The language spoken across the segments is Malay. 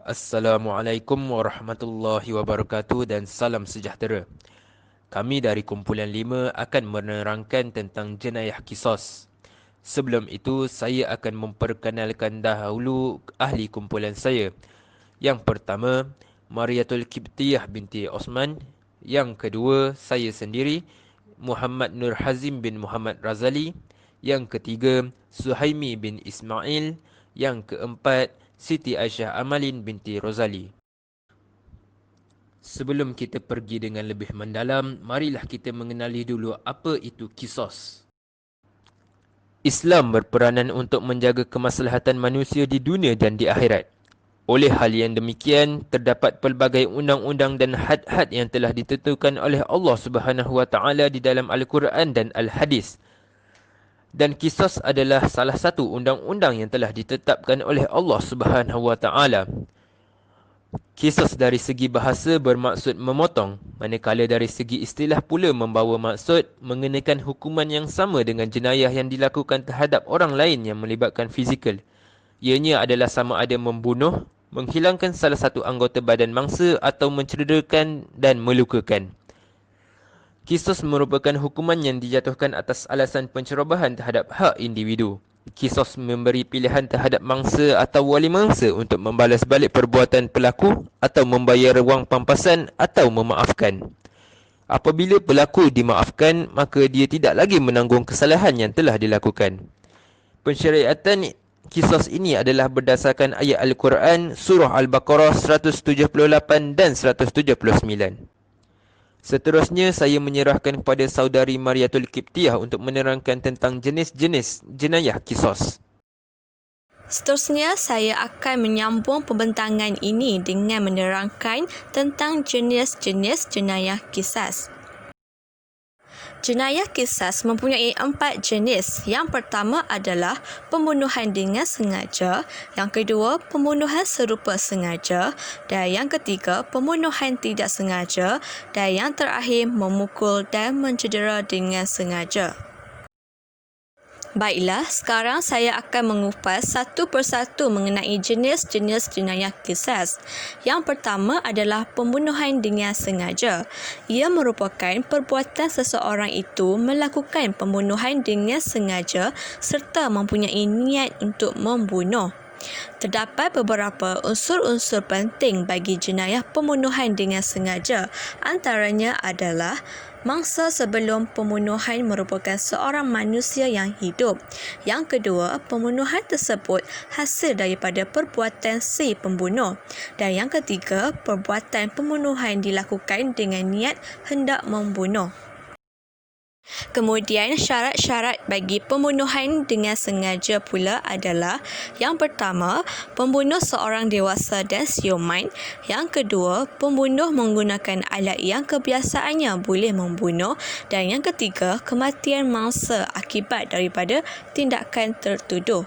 Assalamualaikum warahmatullahi wabarakatuh dan salam sejahtera. Kami dari kumpulan 5 akan menerangkan tentang jenayah kisos. Sebelum itu, saya akan memperkenalkan dahulu ahli kumpulan saya. Yang pertama, Mariatul Kiptiyah binti Osman. Yang kedua, saya sendiri, Muhammad Nur Hazim bin Muhammad Razali. Yang ketiga, Suhaimi bin Ismail. Yang keempat, Siti Aisyah Amalin binti Rozali. Sebelum kita pergi dengan lebih mendalam, marilah kita mengenali dulu apa itu kisos. Islam berperanan untuk menjaga kemaslahatan manusia di dunia dan di akhirat. Oleh hal yang demikian, terdapat pelbagai undang-undang dan had-had yang telah ditentukan oleh Allah Subhanahu Wa Taala di dalam Al-Quran dan Al-Hadis. Dan kisos adalah salah satu undang-undang yang telah ditetapkan oleh Allah Subhanahu Wa Taala. Kisos dari segi bahasa bermaksud memotong, manakala dari segi istilah pula membawa maksud mengenakan hukuman yang sama dengan jenayah yang dilakukan terhadap orang lain yang melibatkan fizikal. Ianya adalah sama ada membunuh, menghilangkan salah satu anggota badan mangsa atau mencederakan dan melukakan. Kisos merupakan hukuman yang dijatuhkan atas alasan pencerobohan terhadap hak individu. Kisos memberi pilihan terhadap mangsa atau wali mangsa untuk membalas balik perbuatan pelaku atau membayar wang pampasan atau memaafkan. Apabila pelaku dimaafkan, maka dia tidak lagi menanggung kesalahan yang telah dilakukan. Pensyariatan kisos ini adalah berdasarkan ayat Al-Quran Surah Al-Baqarah 178 dan 179. Seterusnya, saya menyerahkan kepada saudari Mariatul Kiptiyah untuk menerangkan tentang jenis-jenis jenayah kisos. Seterusnya, saya akan menyambung pembentangan ini dengan menerangkan tentang jenis-jenis jenayah kisas. Jenayah kisas mempunyai 4 jenis. Yang pertama adalah pembunuhan dengan sengaja, yang kedua pembunuhan serupa sengaja, dan yang ketiga pembunuhan tidak sengaja, dan yang terakhir memukul dan mencedera dengan sengaja. Baiklah, sekarang saya akan mengupas satu persatu mengenai jenis-jenis jenayah kisas. Yang pertama adalah pembunuhan dengan sengaja. Ia merupakan perbuatan seseorang itu melakukan pembunuhan dengan sengaja serta mempunyai niat untuk membunuh. Terdapat beberapa unsur-unsur penting bagi jenayah pembunuhan dengan sengaja. Antaranya adalah mangsa sebelum pembunuhan merupakan seorang manusia yang hidup. Yang kedua, pembunuhan tersebut hasil daripada perbuatan si pembunuh. Dan yang ketiga, perbuatan pembunuhan dilakukan dengan niat hendak membunuh. Kemudian syarat-syarat bagi pembunuhan dengan sengaja pula adalah yang pertama, pembunuh seorang dewasa dan siuman. Yang kedua, pembunuh menggunakan alat yang kebiasaannya boleh membunuh. Dan yang ketiga, kematian mangsa akibat daripada tindakan tertuduh.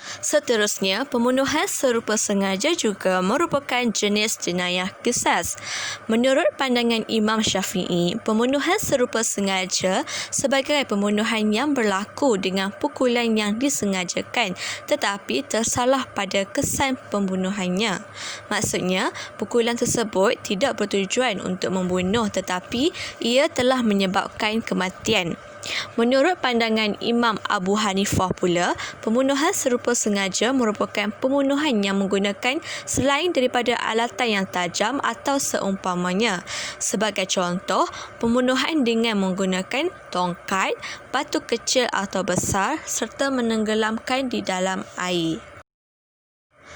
Seterusnya, pembunuhan serupa sengaja juga merupakan jenis jenayah kisas. Menurut pandangan Imam Syafi'i, pembunuhan serupa sengaja sebagai pembunuhan yang berlaku dengan pukulan yang disengajakan tetapi tersalah pada kesan pembunuhannya. Maksudnya, pukulan tersebut tidak bertujuan untuk membunuh tetapi ia telah menyebabkan kematian. Menurut pandangan Imam Abu Hanifah pula, pembunuhan serupa sengaja merupakan pembunuhan yang menggunakan selain daripada alatan yang tajam atau seumpamanya. Sebagai contoh, pembunuhan dengan menggunakan tongkat, batu kecil atau besar serta menenggelamkan di dalam air.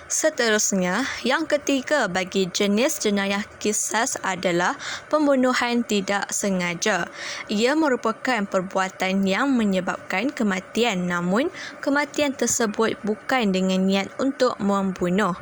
Seterusnya, yang ketiga bagi jenis jenayah kisas adalah pembunuhan tidak sengaja. Ia merupakan perbuatan yang menyebabkan kematian, namun kematian tersebut bukan dengan niat untuk membunuh.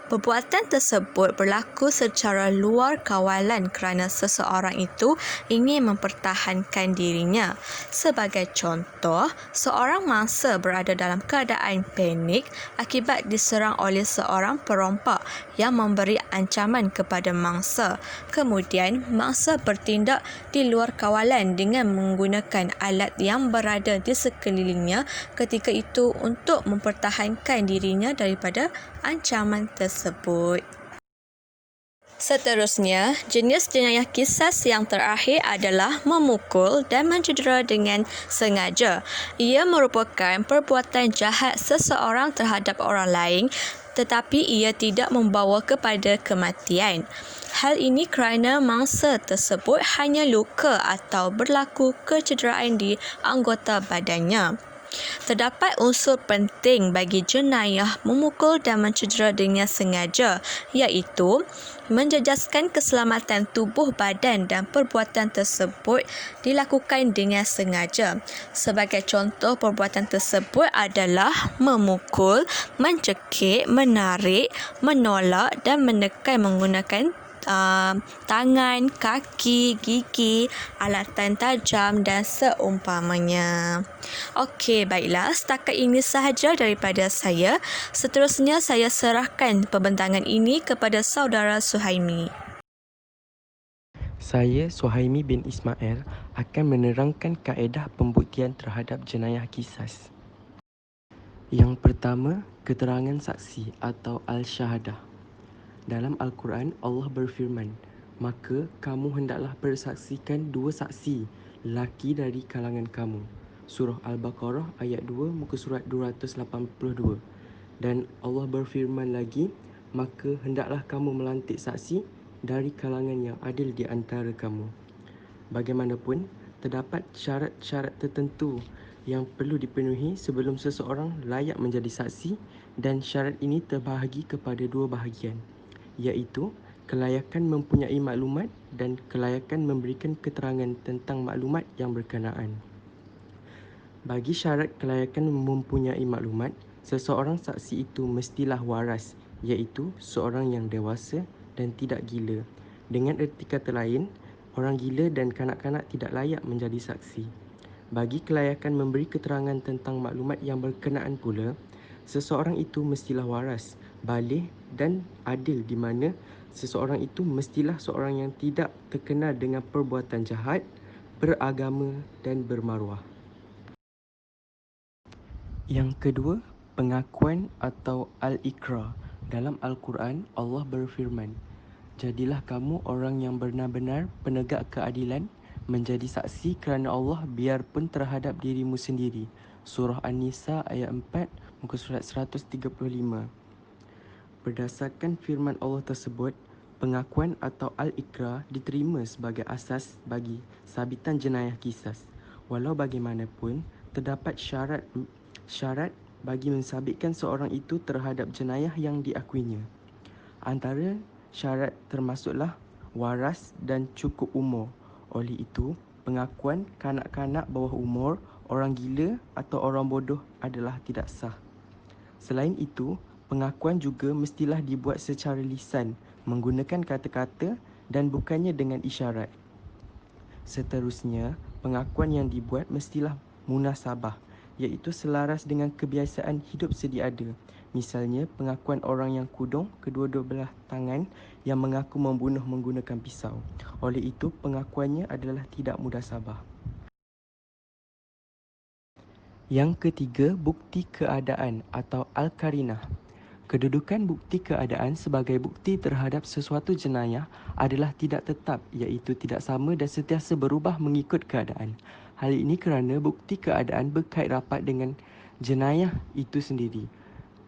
Perbuatan tersebut berlaku secara luar kawalan kerana seseorang itu ingin mempertahankan dirinya. Sebagai contoh, seorang mangsa berada dalam keadaan panik akibat diserang oleh seorang perompak yang memberi ancaman kepada mangsa. Kemudian, mangsa bertindak di luar kawalan dengan menggunakan alat yang berada di sekelilingnya ketika itu untuk mempertahankan dirinya daripada ancaman tersebut. Seterusnya, jenis jenayah qisas yang terakhir adalah memukul dan mencedera dengan sengaja. Ia merupakan perbuatan jahat seseorang terhadap orang lain tetapi ia tidak membawa kepada kematian. Hal ini kerana mangsa tersebut hanya luka atau berlaku kecederaan di anggota badannya. Terdapat unsur penting bagi jenayah memukul dan mencedera dengan sengaja, iaitu menjejaskan keselamatan tubuh badan dan perbuatan tersebut dilakukan dengan sengaja. Sebagai contoh perbuatan tersebut adalah memukul, mencekik, menarik, menolak dan menekan menggunakan tangan, kaki, gigi, alatan tajam dan seumpamanya. Okey, baiklah. Setakat ini sahaja daripada saya. Seterusnya saya serahkan pembentangan ini kepada saudara Suhaimi. Saya, Suhaimi bin Ismail, akan menerangkan kaedah pembuktian terhadap jenayah qisas. Yang pertama, keterangan saksi atau al-syahadah. Dalam Al-Quran, Allah berfirman, "Maka kamu hendaklah bersaksikan dua saksi, lelaki dari kalangan kamu." Surah Al-Baqarah ayat 2, muka surat 282. Dan Allah berfirman lagi, "Maka hendaklah kamu melantik saksi dari kalangan yang adil di antara kamu." Bagaimanapun, terdapat syarat-syarat tertentu yang perlu dipenuhi sebelum seseorang layak menjadi saksi dan syarat ini terbahagi kepada dua bahagian, iaitu kelayakan mempunyai maklumat dan kelayakan memberikan keterangan tentang maklumat yang berkenaan. Bagi syarat kelayakan mempunyai maklumat, seseorang saksi itu mestilah waras, iaitu seorang yang dewasa dan tidak gila. Dengan erti kata lain, orang gila dan kanak-kanak tidak layak menjadi saksi. Bagi kelayakan memberi keterangan tentang maklumat yang berkenaan pula, seseorang itu mestilah waras, baligh dan adil, di mana seseorang itu mestilah seorang yang tidak terkenal dengan perbuatan jahat, beragama dan bermaruah. Yang kedua, pengakuan atau al-iqrar. Dalam Al-Quran, Allah berfirman, "Jadilah kamu orang yang benar-benar penegak keadilan, menjadi saksi kerana Allah biarpun terhadap dirimu sendiri." Surah An-Nisa ayat 4, muka surat 135. Berdasarkan firman Allah tersebut, pengakuan atau al-iqrar diterima sebagai asas bagi sabitan jenayah qisas. Walau bagaimanapun, terdapat syarat bagi mensabitkan seorang itu terhadap jenayah yang diakuinya. Antara syarat termasuklah waras dan cukup umur. Oleh itu, pengakuan kanak-kanak bawah umur, orang gila atau orang bodoh adalah tidak sah. Selain itu, pengakuan juga mestilah dibuat secara lisan, menggunakan kata-kata dan bukannya dengan isyarat. Seterusnya, pengakuan yang dibuat mestilah munasabah, iaitu selaras dengan kebiasaan hidup sedia ada. Misalnya, pengakuan orang yang kudung kedua-dua belah tangan yang mengaku membunuh menggunakan pisau. Oleh itu, pengakuannya adalah tidak mudasabah. Yang ketiga, bukti keadaan atau al-qarinah. Kedudukan bukti keadaan sebagai bukti terhadap sesuatu jenayah adalah tidak tetap, iaitu tidak sama dan sentiasa berubah mengikut keadaan. Hal ini kerana bukti keadaan berkait rapat dengan jenayah itu sendiri.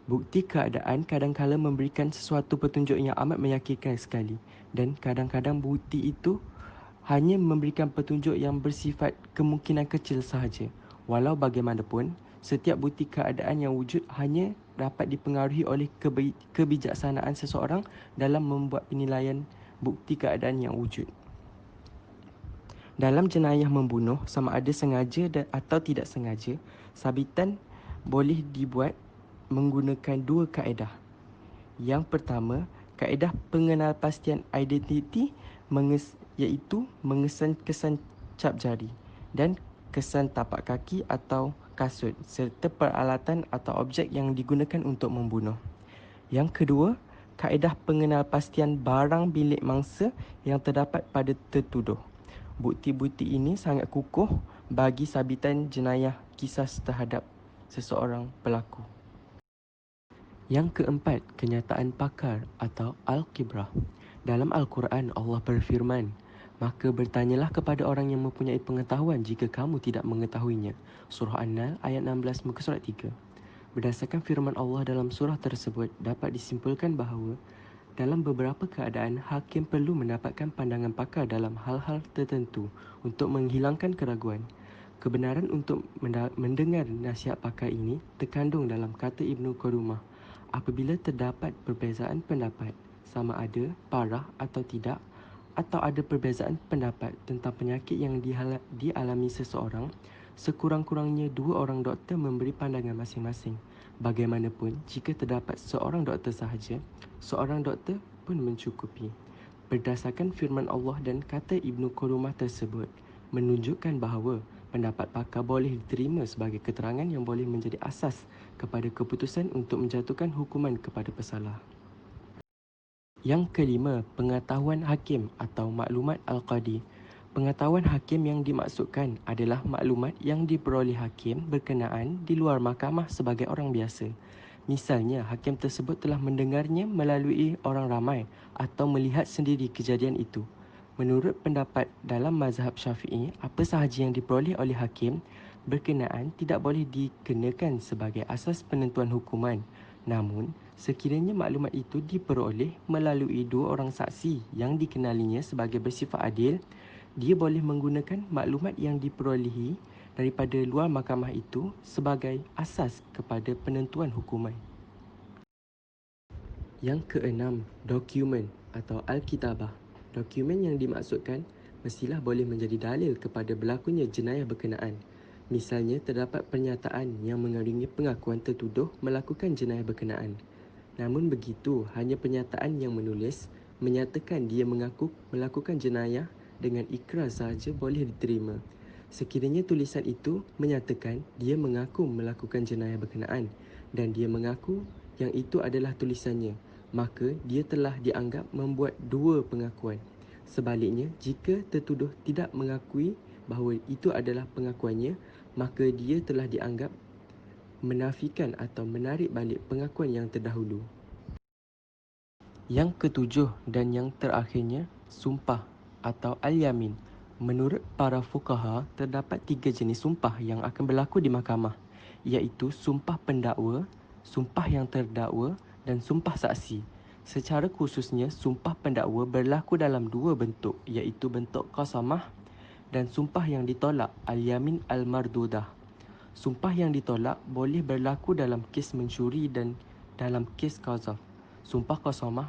Bukti keadaan kadang-kala memberikan sesuatu petunjuk yang amat meyakinkan sekali, dan kadang-kadang bukti itu hanya memberikan petunjuk yang bersifat kemungkinan kecil sahaja. Walau bagaimanapun, setiap bukti keadaan yang wujud hanya dapat dipengaruhi oleh kebijaksanaan seseorang dalam membuat penilaian bukti keadaan yang wujud. Dalam jenayah membunuh, sama ada sengaja atau tidak sengaja, sabitan boleh dibuat menggunakan dua kaedah. Yang pertama, kaedah pengenalpastian identiti iaitu mengesan kesan cap jari dan kesan tapak kaki atau kasut serta peralatan atau objek yang digunakan untuk membunuh. Yang kedua, kaedah pengenalpastian barang bilik mangsa yang terdapat pada tertuduh. Bukti-bukti ini sangat kukuh bagi sabitan jenayah kisas terhadap seseorang pelaku. Yang keempat, kenyataan pakar atau al-khibrah. Dalam Al-Quran, Allah berfirman, "Maka bertanyalah kepada orang yang mempunyai pengetahuan jika kamu tidak mengetahuinya." Surah An-Nahl ayat 16 muka surat 3. Berdasarkan firman Allah dalam surah tersebut, dapat disimpulkan bahawa dalam beberapa keadaan, hakim perlu mendapatkan pandangan pakar dalam hal-hal tertentu untuk menghilangkan keraguan. Kebenaran untuk mendengar nasihat pakar ini terkandung dalam kata Ibnu Qudamah. Apabila terdapat perbezaan pendapat, sama ada parah atau tidak, atau ada perbezaan pendapat tentang penyakit yang dialami seseorang, sekurang-kurangnya dua orang doktor memberi pandangan masing-masing. Bagaimanapun, jika terdapat seorang doktor sahaja, seorang doktor pun mencukupi. Berdasarkan firman Allah dan kata Ibnu Qudamah tersebut, menunjukkan bahawa pendapat pakar boleh diterima sebagai keterangan yang boleh menjadi asas kepada keputusan untuk menjatuhkan hukuman kepada pesalah. Yang kelima, pengetahuan hakim atau maklumat al-qadi. Pengetahuan hakim yang dimaksudkan adalah maklumat yang diperoleh hakim berkenaan di luar mahkamah sebagai orang biasa. Misalnya, hakim tersebut telah mendengarnya melalui orang ramai atau melihat sendiri kejadian itu. Menurut pendapat dalam mazhab Syafi'i, apa sahaja yang diperoleh oleh hakim berkenaan tidak boleh dikenakan sebagai asas penentuan hukuman. Namun, sekiranya maklumat itu diperoleh melalui dua orang saksi yang dikenalinya sebagai bersifat adil, dia boleh menggunakan maklumat yang diperolehi daripada luar mahkamah itu sebagai asas kepada penentuan hukuman. Yang keenam, dokumen atau al-kitabah. Dokumen yang dimaksudkan mestilah boleh menjadi dalil kepada berlakunya jenayah berkenaan. Misalnya, terdapat pernyataan yang mengandungi pengakuan tertuduh melakukan jenayah berkenaan. Namun begitu, hanya pernyataan yang menulis menyatakan dia mengaku melakukan jenayah dengan ikrar sahaja boleh diterima. Sekiranya tulisan itu menyatakan dia mengaku melakukan jenayah berkenaan dan dia mengaku yang itu adalah tulisannya, maka dia telah dianggap membuat dua pengakuan. Sebaliknya, jika tertuduh tidak mengakui bahawa itu adalah pengakuannya, maka dia telah dianggap menafikan atau menarik balik pengakuan yang terdahulu. Yang ketujuh dan yang terakhirnya, sumpah atau al-yamin. Menurut para fuqaha, terdapat 3 jenis sumpah yang akan berlaku di mahkamah, iaitu sumpah pendakwa, sumpah yang terdakwa dan sumpah saksi. Secara khususnya, sumpah pendakwa berlaku dalam 2 bentuk, iaitu bentuk qasamah dan sumpah yang ditolak, al-yamin al-mardudah. Sumpah yang ditolak boleh berlaku dalam kes mencuri dan dalam kes qazaf. Sumpah qasamah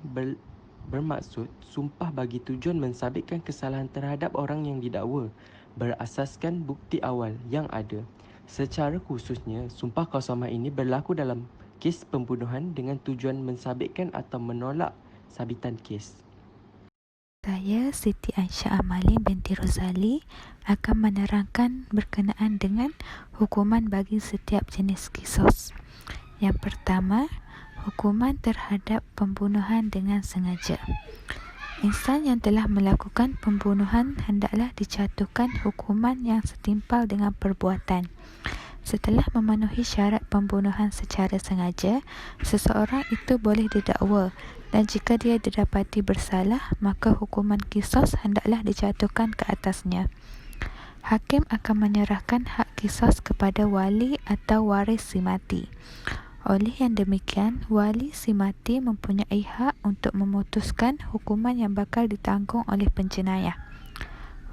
bermaksud sumpah bagi tujuan mensabitkan kesalahan terhadap orang yang didakwa berasaskan bukti awal yang ada. Secara khususnya, sumpah qasamah ini berlaku dalam kes pembunuhan dengan tujuan mensabitkan atau menolak sabitan kes. Saya, Siti Aisyah Amalin binti Rozali, akan menerangkan berkenaan dengan hukuman bagi setiap jenis kisos. Yang pertama, hukuman terhadap pembunuhan dengan sengaja. Insan yang telah melakukan pembunuhan hendaklah dijatuhkan hukuman yang setimpal dengan perbuatan. Setelah memenuhi syarat pembunuhan secara sengaja, seseorang itu boleh didakwa dan jika dia didapati bersalah, maka hukuman kisos hendaklah dijatuhkan ke atasnya. Hakim akan menyerahkan hak kisos kepada wali atau waris si mati. Oleh yang demikian, wali si mati mempunyai hak untuk memutuskan hukuman yang bakal ditanggung oleh penjenayah.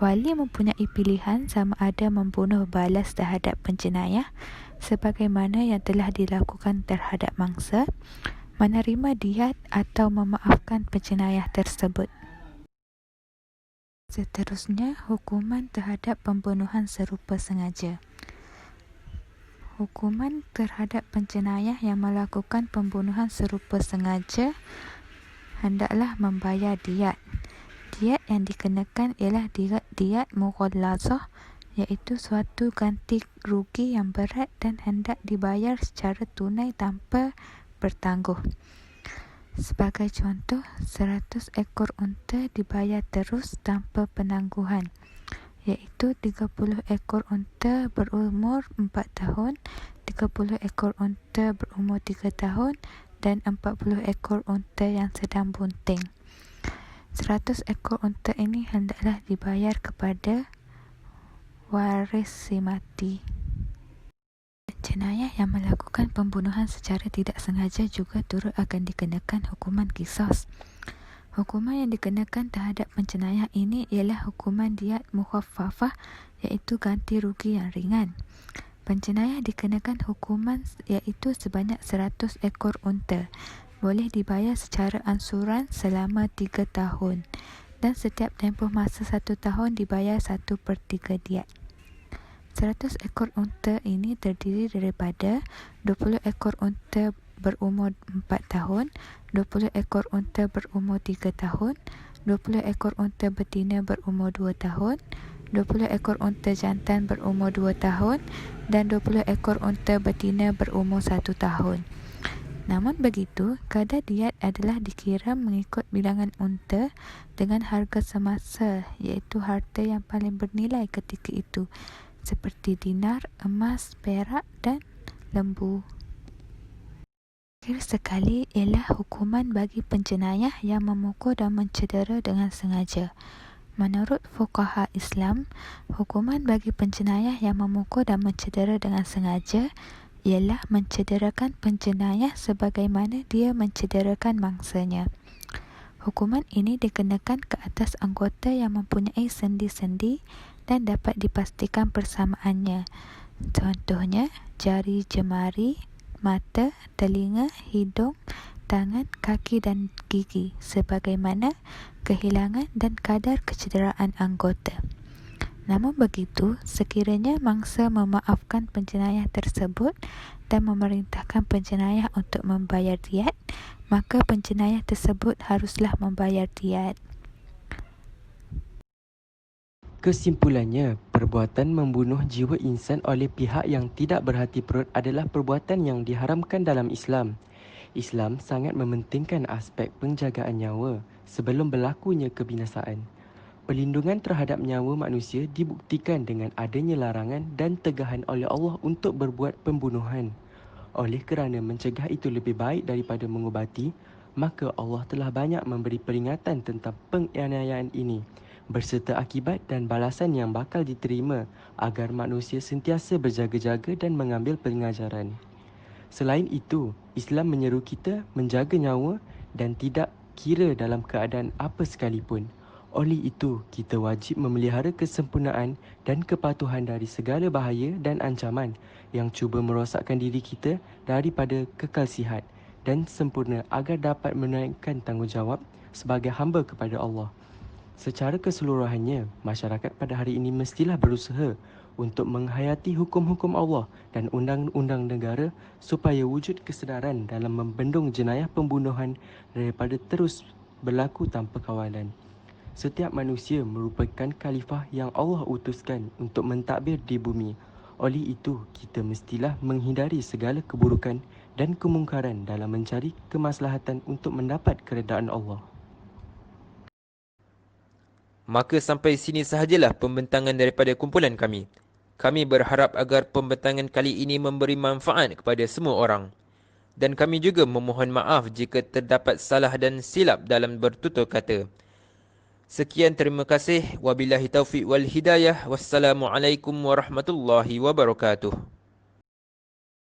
Wali mempunyai pilihan sama ada membunuh balas terhadap penjenayah sebagaimana yang telah dilakukan terhadap mangsa, menerima diat atau memaafkan penjenayah tersebut. Seterusnya, hukuman terhadap pembunuhan serupa sengaja. Hukuman terhadap penjenayah yang melakukan pembunuhan serupa sengaja hendaklah membayar diat. Diat yang dikenakan ialah diat mughallazah, iaitu suatu ganti rugi yang berat dan hendak dibayar secara tunai tanpa bertangguh. Sebagai contoh, 100 ekor unta dibayar terus tanpa penangguhan, iaitu 30 ekor unta berumur 4 tahun, 30 ekor unta berumur 3 tahun dan 40 ekor unta yang sedang bunting. 100 ekor unta ini hendaklah dibayar kepada waris si mati. Jenayah yang melakukan pembunuhan secara tidak sengaja juga turut akan dikenakan hukuman qisas. Hukuman yang dikenakan terhadap penjenayah ini ialah hukuman diyat mukhaffafah, iaitu ganti rugi yang ringan. Penjenayah dikenakan hukuman iaitu sebanyak 100 ekor unta. Boleh dibayar secara ansuran selama 3 tahun dan setiap tempoh masa 1 tahun dibayar 1/3 diyat. 100 ekor unta ini terdiri daripada 20 ekor unta berumur 4 tahun, 20 ekor unta berumur 3 tahun, 20 ekor unta betina berumur 2 tahun, 20 ekor unta jantan berumur 2 tahun dan 20 ekor unta betina berumur 1 tahun. Namun begitu, kadar diyat adalah dikira mengikut bilangan unta dengan harga semasa, iaitu harta yang paling bernilai ketika itu, seperti dinar, emas, perak dan lembu. Terakhir sekali ialah hukuman bagi penjenayah yang memukul dan mencedera dengan sengaja. Menurut fuqaha Islam, hukuman bagi penjenayah yang memukul dan mencedera dengan sengaja ialah mencederakan penjenayah sebagaimana dia mencederakan mangsanya. Hukuman ini dikenakan ke atas anggota yang mempunyai sendi-sendi dan dapat dipastikan persamaannya. Contohnya, jari jemari, mata, telinga, hidung, tangan, kaki dan gigi, sebagaimana kehilangan dan kadar kecederaan anggota. Namun begitu, sekiranya mangsa memaafkan penjenayah tersebut dan memerintahkan penjenayah untuk membayar diyat, maka penjenayah tersebut haruslah membayar diyat. Kesimpulannya, perbuatan membunuh jiwa insan oleh pihak yang tidak berhati perut adalah perbuatan yang diharamkan dalam Islam. Islam sangat mementingkan aspek penjagaan nyawa sebelum berlakunya kebinasaan. Perlindungan terhadap nyawa manusia dibuktikan dengan adanya larangan dan tegahan oleh Allah untuk berbuat pembunuhan. Oleh kerana mencegah itu lebih baik daripada mengubati, maka Allah telah banyak memberi peringatan tentang penganiayaan ini, berserta akibat dan balasan yang bakal diterima agar manusia sentiasa berjaga-jaga dan mengambil pengajaran. Selain itu, Islam menyeru kita menjaga nyawa dan tidak kira dalam keadaan apa sekalipun. Oleh itu, kita wajib memelihara kesempurnaan dan kepatuhan dari segala bahaya dan ancaman yang cuba merosakkan diri kita daripada kekal sihat dan sempurna agar dapat menunaikan tanggungjawab sebagai hamba kepada Allah. Secara keseluruhannya, masyarakat pada hari ini mestilah berusaha untuk menghayati hukum-hukum Allah dan undang-undang negara supaya wujud kesedaran dalam membendung jenayah pembunuhan daripada terus berlaku tanpa kawalan. Setiap manusia merupakan khalifah yang Allah utuskan untuk mentadbir di bumi. Oleh itu, kita mestilah menghindari segala keburukan dan kemungkaran dalam mencari kemaslahatan untuk mendapat keredaan Allah. Maka sampai sini sahajalah pembentangan daripada kumpulan kami. Kami berharap agar pembentangan kali ini memberi manfaat kepada semua orang. Dan kami juga memohon maaf jika terdapat salah dan silap dalam bertutur kata. Sekian, terima kasih. Wabillahi taufiq wal hidayah. Wassalamualaikum warahmatullahi wabarakatuh.